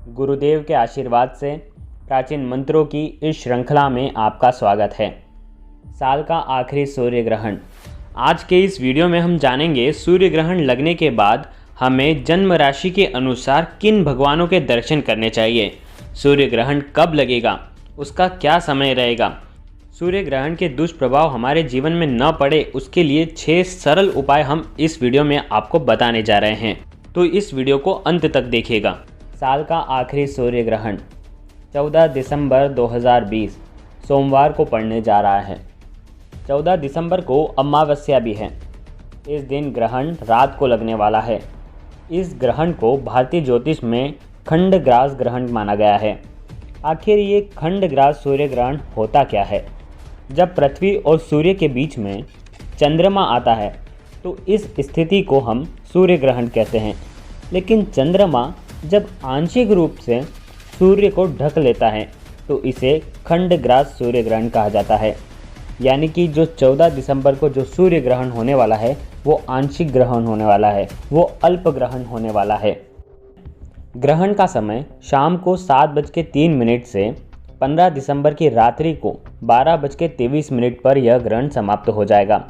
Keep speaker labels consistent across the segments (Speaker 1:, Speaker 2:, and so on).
Speaker 1: गुरुदेव के आशीर्वाद से प्राचीन मंत्रों की इस श्रृंखला में आपका स्वागत है। साल का आखिरी सूर्य ग्रहण। आज के इस वीडियो में हम जानेंगे सूर्य ग्रहण लगने के बाद हमें जन्म राशि के अनुसार किन भगवानों के दर्शन करने चाहिए, सूर्य ग्रहण कब लगेगा, उसका क्या समय रहेगा, सूर्य ग्रहण के दुष्प्रभाव हमारे जीवन में न पड़े उसके लिए 6 सरल उपाय हम इस वीडियो में आपको बताने जा रहे हैं। तो इस वीडियो को अंत तक देखिएगा। साल का आखिरी सूर्य ग्रहण 14 दिसंबर 2020 सोमवार को पड़ने जा रहा है। 14 दिसंबर को अमावस्या भी है। इस दिन ग्रहण रात को लगने वाला है। इस ग्रहण को भारतीय ज्योतिष में खंडग्रास ग्रहण माना गया है। आखिर ये खंडग्रास सूर्य ग्रहण होता क्या है? जब पृथ्वी और सूर्य के बीच में चंद्रमा आता है तो इस स्थिति को हम सूर्य ग्रहण कहते हैं। लेकिन चंद्रमा जब आंशिक रूप से सूर्य को ढक लेता है तो इसे खंडग्रास सूर्य ग्रहण कहा जाता है। यानी कि जो 14 दिसंबर को जो सूर्य ग्रहण होने वाला है वो आंशिक ग्रहण होने वाला है, वो अल्प ग्रहण होने वाला है। ग्रहण का समय शाम को 7:03 से 15 दिसंबर की रात्रि को 12:23 पर यह ग्रहण समाप्त हो जाएगा।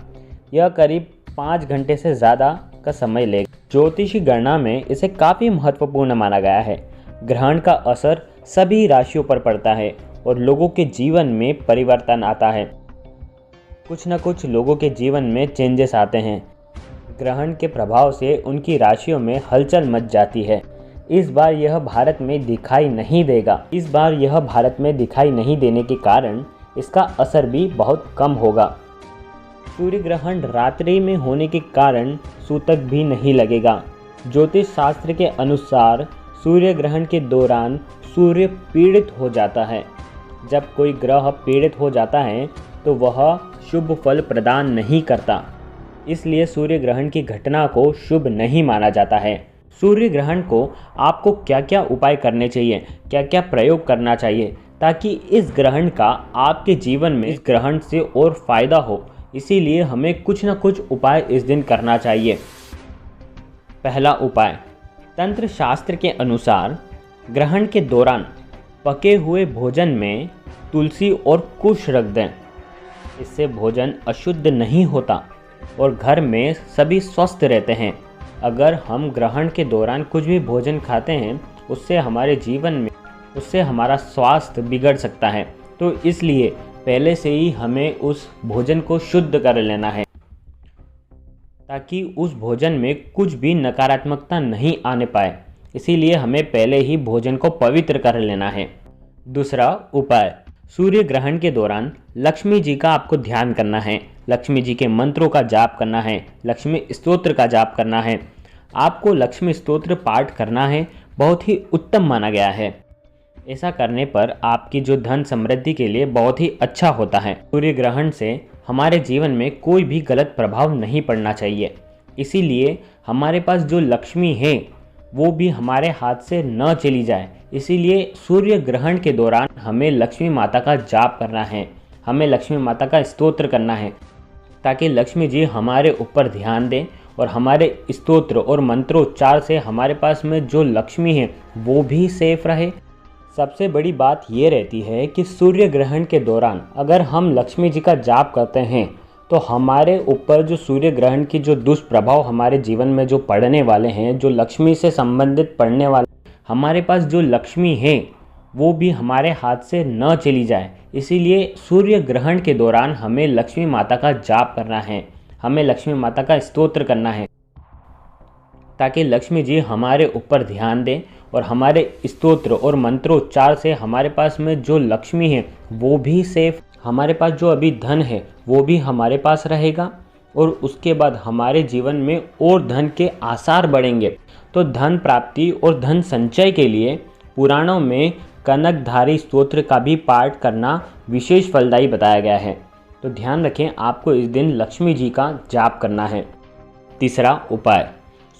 Speaker 1: यह करीब 5 घंटे से ज़्यादा का समय लेगा। ज्योतिषी गणना में इसे काफ़ी महत्वपूर्ण माना गया है। ग्रहण का असर सभी राशियों पर पड़ता है और लोगों के जीवन में परिवर्तन आता है। कुछ न कुछ लोगों के जीवन में चेंजेस आते हैं। ग्रहण के प्रभाव से उनकी राशियों में हलचल मच जाती है। इस बार यह भारत में दिखाई नहीं देने के कारण इसका असर भी बहुत कम होगा। सूर्य ग्रहण रात्रि में होने के कारण सूतक भी नहीं लगेगा। ज्योतिष शास्त्र के अनुसार सूर्य ग्रहण के दौरान सूर्य पीड़ित हो जाता है। जब कोई ग्रह पीड़ित हो जाता है तो वह शुभ फल प्रदान नहीं करता, इसलिए सूर्य ग्रहण की घटना को शुभ नहीं माना जाता है। सूर्य ग्रहण को आपको क्या क्या उपाय करने चाहिए, क्या क्या प्रयोग करना चाहिए ताकि इस ग्रहण का आपके जीवन में इस ग्रहण से और फायदा हो, इसीलिए हमें कुछ न कुछ उपाय इस दिन करना चाहिए। पहला उपाय, तंत्र शास्त्र के अनुसार ग्रहण के दौरान पके हुए भोजन में तुलसी और कुश रख दें। इससे भोजन अशुद्ध नहीं होता और घर में सभी स्वस्थ रहते हैं। अगर हम ग्रहण के दौरान कुछ भी भोजन खाते हैं उससे हमारा स्वास्थ्य बिगड़ सकता है, तो इसलिए पहले से ही हमें उस भोजन को शुद्ध कर लेना है ताकि उस भोजन में कुछ भी नकारात्मकता नहीं आने पाए। इसीलिए हमें पहले ही भोजन को पवित्र कर लेना है। दूसरा उपाय, सूर्य ग्रहण के दौरान लक्ष्मी जी का आपको ध्यान करना है। लक्ष्मी जी के मंत्रों का जाप करना है, लक्ष्मी स्तोत्र का जाप करना है। आपको लक्ष्मी स्तोत्र पाठ करना है, बहुत ही उत्तम माना गया है। ऐसा करने पर आपकी जो धन समृद्धि के लिए बहुत ही अच्छा होता है। सूर्य ग्रहण से हमारे जीवन में कोई भी गलत प्रभाव नहीं पड़ना चाहिए। इसीलिए हमारे पास जो लक्ष्मी है वो भी हमारे हाथ से न चली जाए। इसीलिए सूर्य ग्रहण के दौरान हमें लक्ष्मी माता का जाप करना है, हमें लक्ष्मी माता का स्तोत्र करना है ताकि लक्ष्मी जी हमारे ऊपर ध्यान दें और हमारे स्तोत्र और मंत्रोच्चार से हमारे पास में जो लक्ष्मी है वो भी सेफ रहे। सबसे बड़ी बात ये रहती है कि सूर्य ग्रहण के दौरान अगर हम लक्ष्मी जी का जाप करते हैं तो हमारे ऊपर जो सूर्य ग्रहण की जो दुष्प्रभाव हमारे जीवन में जो पड़ने वाले हैं, जो लक्ष्मी से संबंधित पड़ने वाले, हमारे पास जो लक्ष्मी है वो भी हमारे हाथ से न चली जाए। इसीलिए सूर्य ग्रहण के दौरान हमें लक्ष्मी माता का जाप करना है, हमें लक्ष्मी माता का स्तोत्र करना है ताकि लक्ष्मी जी हमारे ऊपर ध्यान दें और हमारे स्तोत्र और मंत्रोच्चार से हमारे पास में जो लक्ष्मी है वो भी सेफ, हमारे पास जो अभी धन है वो भी हमारे पास रहेगा और उसके बाद हमारे जीवन में और धन के आसार बढ़ेंगे। तो धन प्राप्ति और धन संचय के लिए पुराणों में कनकधारी स्तोत्र का भी पाठ करना विशेष फलदायी बताया गया है। तो ध्यान रखें, आपको इस दिन लक्ष्मी जी का जाप करना है। तीसरा उपाय,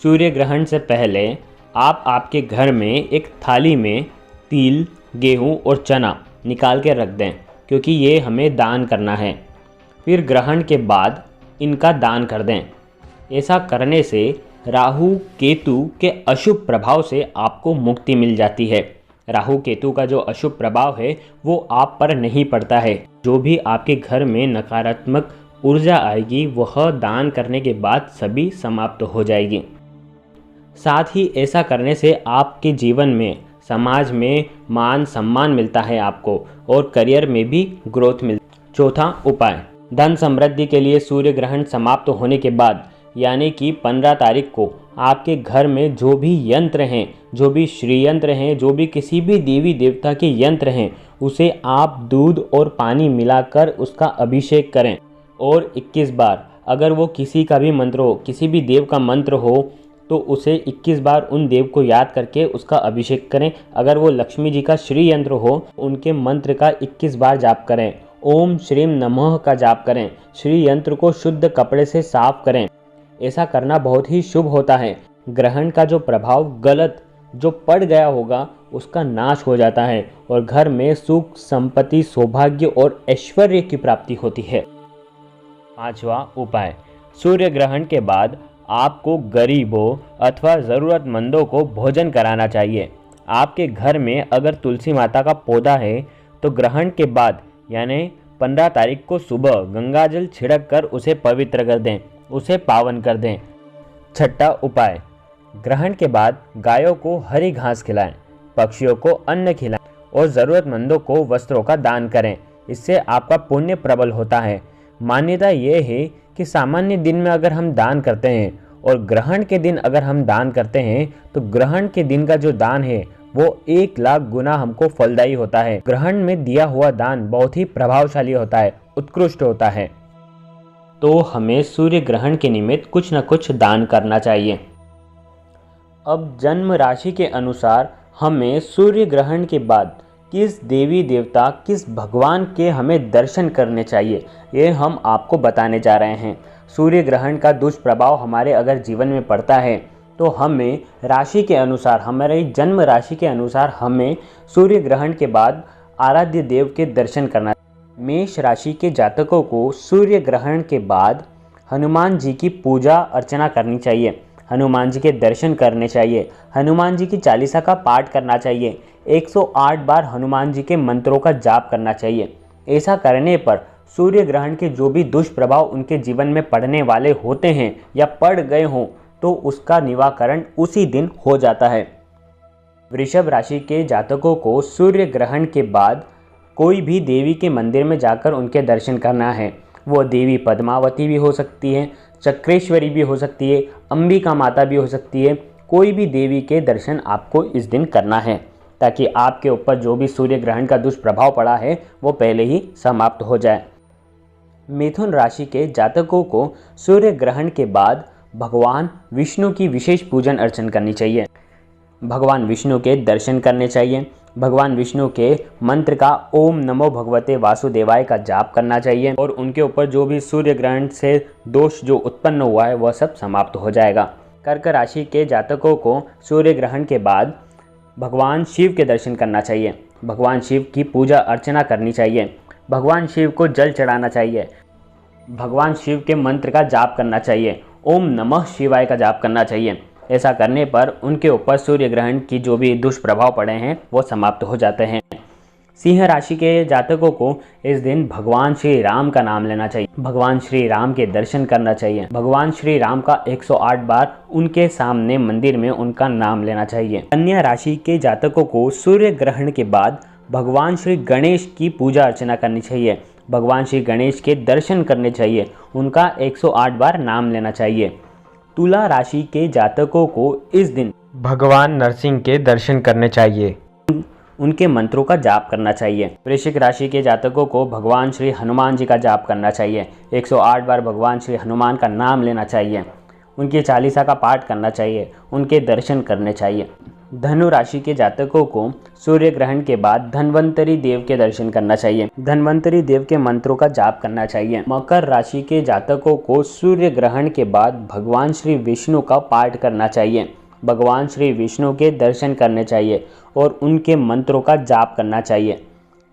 Speaker 1: सूर्य ग्रहण से पहले आप आपके घर में एक थाली में तिल, गेहूं और चना निकाल के रख दें, क्योंकि ये हमें दान करना है। फिर ग्रहण के बाद इनका दान कर दें। ऐसा करने से राहु केतु के अशुभ प्रभाव से आपको मुक्ति मिल जाती है। राहु केतु का जो अशुभ प्रभाव है वो आप पर नहीं पड़ता है। जो भी आपके घर में नकारात्मक ऊर्जा आएगी वह दान करने के बाद सभी समाप्त हो जाएगी। साथ ही ऐसा करने से आपके जीवन में, समाज में मान सम्मान मिलता है आपको, और करियर में भी ग्रोथ मिलती है। चौथा उपाय, धन समृद्धि के लिए सूर्य ग्रहण समाप्त होने के बाद यानी कि 15 तारीख को आपके घर में जो भी यंत्र हैं, जो भी श्री यंत्र हैं, जो भी किसी भी देवी देवता के यंत्र हैं, उसे आप दूध और पानी मिलाकर उसका अभिषेक करें और 21 बार, अगर वो किसी का भी मंत्र हो, किसी भी देव का मंत्र हो तो उसे 21 बार उन देव को याद करके उसका अभिषेक करें। अगर वो लक्ष्मी जी का श्री यंत्र हो उनके मंत्र का 21 बार जाप करें। ओम श्रीम नमः का जाप करें। श्री यंत्र को शुद्ध कपड़े से साफ करें। ऐसा करना बहुत ही शुभ होता है। ग्रहण का जो प्रभाव गलत जो पड़ गया होगा उसका नाश हो जाता है और घर में सुख, संपत्ति, सौभाग्य और ऐश्वर्य की प्राप्ति होती है। पांचवा उपाय, सूर्य ग्रहण के बाद आपको गरीबों अथवा ज़रूरतमंदों को भोजन कराना चाहिए। आपके घर में अगर तुलसी माता का पौधा है तो ग्रहण के बाद यानी 15 तारीख को सुबह गंगाजल छिड़क कर उसे पवित्र कर दें, उसे पावन कर दें। छठा उपाय, ग्रहण के बाद गायों को हरी घास खिलाएं, पक्षियों को अन्न खिलाएं और ज़रूरतमंदों को वस्त्रों का दान करें। इससे आपका पुण्य प्रबल होता है। मान्यता ये है कि सामान्य दिन में अगर हम दान करते हैं और ग्रहण के दिन अगर हम दान करते हैं तो ग्रहण के दिन का जो दान है वो 1 लाख गुना हमको फलदायी होता है। ग्रहण में दिया हुआ दान बहुत ही प्रभावशाली होता है, उत्कृष्ट होता है। तो हमें सूर्य ग्रहण के निमित्त कुछ न कुछ दान करना चाहिए। अब जन्म राशि के अनुसार हमें सूर्य ग्रहण के बाद किस देवी देवता, किस भगवान के हमें दर्शन करने चाहिए, ये हम आपको बताने जा रहे हैं। सूर्य ग्रहण का दुष्प्रभाव हमारे अगर जीवन में पड़ता है तो हमें राशि के अनुसार, हमारी जन्म राशि के अनुसार हमें सूर्य ग्रहण के बाद आराध्य देव के दर्शन करना। मेष राशि के जातकों को सूर्य ग्रहण के बाद हनुमान जी की पूजा अर्चना करनी चाहिए, हनुमान जी के दर्शन करने चाहिए, हनुमान जी की चालीसा का पाठ करना चाहिए, 108 बार हनुमान जी के मंत्रों का जाप करना चाहिए। ऐसा करने पर सूर्य ग्रहण के जो भी दुष्प्रभाव उनके जीवन में पड़ने वाले होते हैं या पड़ गए हों तो उसका निवारण उसी दिन हो जाता है। वृषभ राशि के जातकों को सूर्य ग्रहण के बाद कोई भी देवी के मंदिर में जाकर उनके दर्शन करना है। वो देवी पद्मावती भी हो सकती है, चक्रेश्वरी भी हो सकती है, अंबिका माता भी हो सकती है। कोई भी देवी के दर्शन आपको इस दिन करना है ताकि आपके ऊपर जो भी सूर्य ग्रहण का दुष्प्रभाव पड़ा है वो पहले ही समाप्त हो जाए। मिथुन राशि के जातकों को सूर्य ग्रहण के बाद भगवान विष्णु की विशेष पूजन अर्चन करनी चाहिए, भगवान विष्णु के दर्शन करने चाहिए, भगवान विष्णु के मंत्र का ओम नमो भगवते वासुदेवाय का जाप करना चाहिए और उनके ऊपर जो भी सूर्य ग्रहण से दोष जो उत्पन्न हुआ है वह सब समाप्त हो जाएगा। कर्क राशि के जातकों को सूर्य ग्रहण के बाद भगवान शिव के दर्शन करना चाहिए, भगवान शिव की पूजा अर्चना करनी चाहिए, भगवान शिव को जल चढ़ाना चाहिए, भगवान शिव के मंत्र का जाप करना चाहिए, ओम नमः शिवाय का जाप करना चाहिए। ऐसा करने पर उनके ऊपर सूर्य ग्रहण की जो भी दुष्प्रभाव पड़े हैं वो समाप्त हो जाते हैं। सिंह राशि के जातकों को इस दिन भगवान श्री राम का नाम लेना चाहिए, भगवान श्री राम के दर्शन करना चाहिए, भगवान श्री राम का 108 बार उनके सामने मंदिर में उनका नाम लेना चाहिए। कन्या राशि के जातकों को सूर्य ग्रहण के बाद भगवान श्री गणेश की पूजा अर्चना करनी चाहिए, भगवान श्री गणेश के दर्शन करने चाहिए, उनका 108 बार नाम लेना चाहिए। तुला राशि के जातकों को इस दिन भगवान नरसिंह के दर्शन करने चाहिए, उनके मंत्रों का जाप करना चाहिए। वृश्चिक राशि के जातकों को भगवान श्री हनुमान जी का जाप करना चाहिए, 108 बार भगवान श्री हनुमान का नाम लेना चाहिए, उनकी चालीसा का पाठ करना चाहिए, उनके दर्शन करने चाहिए। धनु राशि के जातकों को सूर्य ग्रहण के बाद धन्वंतरी देव के दर्शन करना चाहिए, धन्वंतरी देव के मंत्रों का जाप करना चाहिए। मकर राशि के जातकों को सूर्य ग्रहण के बाद भगवान श्री विष्णु का पाठ करना चाहिए, भगवान श्री विष्णु के दर्शन करने चाहिए और उनके मंत्रों का जाप करना चाहिए।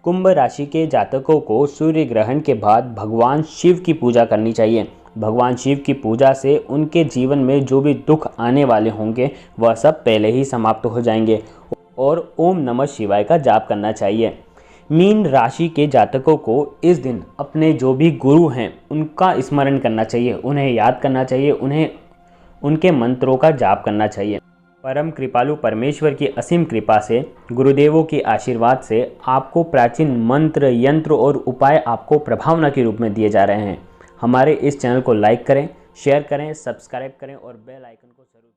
Speaker 1: कुंभ राशि के जातकों को सूर्य ग्रहण के बाद भगवान शिव की पूजा करनी चाहिए, भगवान शिव की पूजा से उनके जीवन में जो भी दुख आने वाले होंगे वह सब पहले ही समाप्त हो जाएंगे और ओम नमः शिवाय का जाप करना चाहिए। मीन राशि के जातकों को इस दिन अपने जो भी गुरु हैं उनका स्मरण करना चाहिए, उन्हें याद करना चाहिए, उन्हें उनके मंत्रों का जाप करना चाहिए। परम कृपालु परमेश्वर की असीम कृपा से, गुरुदेवों के आशीर्वाद से आपको प्राचीन मंत्र, यंत्र और उपाय आपको प्रभावना के रूप में दिए जा रहे हैं। हमारे इस चैनल को लाइक करें, शेयर करें, सब्सक्राइब करें और बेल आइकन को जरूर